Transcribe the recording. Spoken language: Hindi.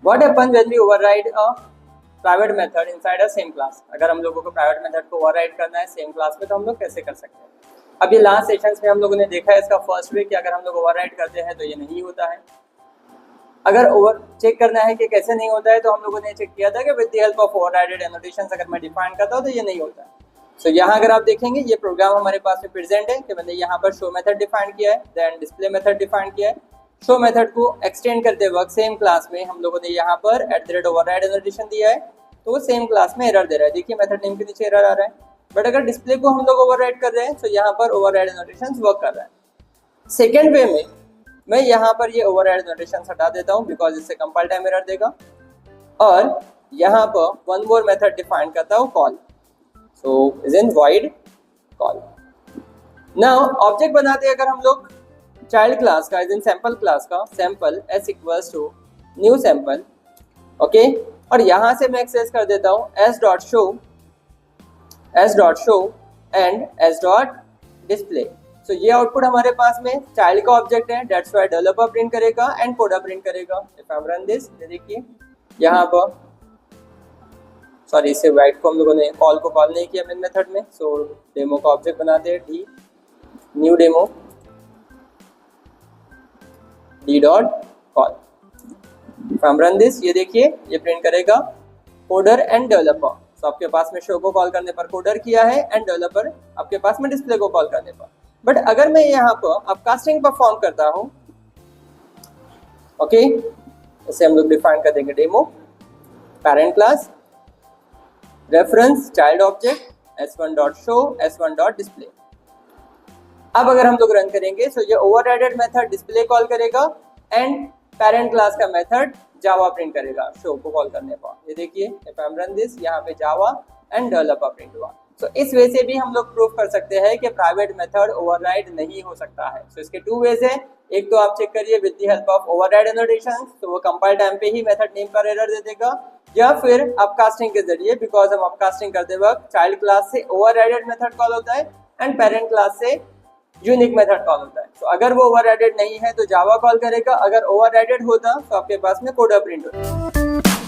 What happen when we override a private method inside a same class. अगर हम लोगों को प्राइवेट मेथड को ओवरराइड करना है सेम क्लास में तो हम लोग कैसे कर सकते हैं। अब ये लास्ट सेशंस में हम लोगों ने देखा है इसका फर्स्ट वे कि अगर हम लोग ओवरराइड करते हैं तो ये नहीं होता है। अगर ओवर चेक करना है कि कैसे नहीं होता है तो हम लोगों ने चेक किया था कि with the help of overrided annotations अगर मैं डिफाइन करता हूँ तो ये नहीं होता है। सो यहाँ अगर आप देखेंगे ये प्रोग्राम हमारे पास में प्रेजेंट है कि मैंने यहाँ पर शो मेथड डिफाइन किया है, देन डिस्प्ले मेथड डिफाइन किया है। शो मेथड को एक्सटेंड करते वक्त सेम क्लास में हम लोगों ने यहाँ पर @ओवरराइड एनोटेशन दिया है तो वो सेम क्लास में एरर दे रहा है। देखिए मेथड नेम के नीचे एरर आ रहा है। बट अगर डिस्प्ले को हम लोग ओवरराइड कर रहे हैं तो यहाँ पर ओवरराइड एनोटेशन वर्क कर रहा है। सेकेंड वे में मैं यहाँ पर ये ओवरराइड नोटेशन हटा देता हूँ बिकॉज इससे कंपाइल टाइम एरर देगा और यहाँ पर वन मोर मेथड डिफाइन करता हूँ call. So is in void call. Now object बनाते हैं अगर हम लोग चाइल्ड क्लास का, इज इन सैंपल क्लास का, sample S equals to new sample, okay. और यहाँ से मैं एक्सेस कर देता हूँ s.show एंड s.display। सो ये आउटपुट हमारे पास में चाइल्ड का ऑब्जेक्ट है, दैट्स व्हाई डेवलपर प्रिंट करेगा एंड कोडर प्रिंट करेगा। इफ आई रन दिस, देखिए यहाँ पर सॉरी इसे वाइट को हम लोगों ने कॉल को कॉल नहीं किया मेन मेथड में। सो डेमो का ऑब्जेक्ट बनाते हैं D new demo D dot call. If I run this, ये देखिए ये प्रिंट करेगा कोडर एंड डेवलपर। तो आपके पास में शो को कॉल करने पर कोडर किया है एंड डेवलपर आपके पास में डिस्प्ले को कॉल करने पर। बट अगर मैं यहाँ पर अपकास्टिंग परफॉर्म करता हूँ, ओके, इसे हम लोग डिफाइन कर देंगे demo parent class reference child object s1.show s1.display। अब अगर हम लोग रन करेंगे तो ये ओवरराइडेड मेथड डिस्प्ले कॉल करेगा एंड पेरेंट क्लास का मेथड जावा प्रिंट करेगा शो को कॉल करने पर। ये देखिए इफ आई रन दिस, यहाँ पे जावा एंड डेवलपर प्रिंट हुआ। तो इस वे से भी हम लोग प्रूव कर सकते हैं कि प्राइवेट मेथड ओवरराइड नहीं हो सकता है। तो इसके टू वेज है। एक तो आप चेक करिए with the help of override annotation, तो वो कंपाइल टाइम पे ही मेथड नेम पर एरर दे देगा, या फिर अपकास्टिंग के जरिए, बिकॉज हम अपकास्टिंग करते वक्त चाइल्ड क्लास से ओवरराइडेड मेथड कॉल होता है एंड पेरेंट क्लास से यूनिक मेथड कॉल होता है। तो अगर वो ओवरराइडेड नहीं है तो जावा कॉल करेगा, अगर ओवरराइडेड होता तो आपके पास में कोडर प्रिंट होता।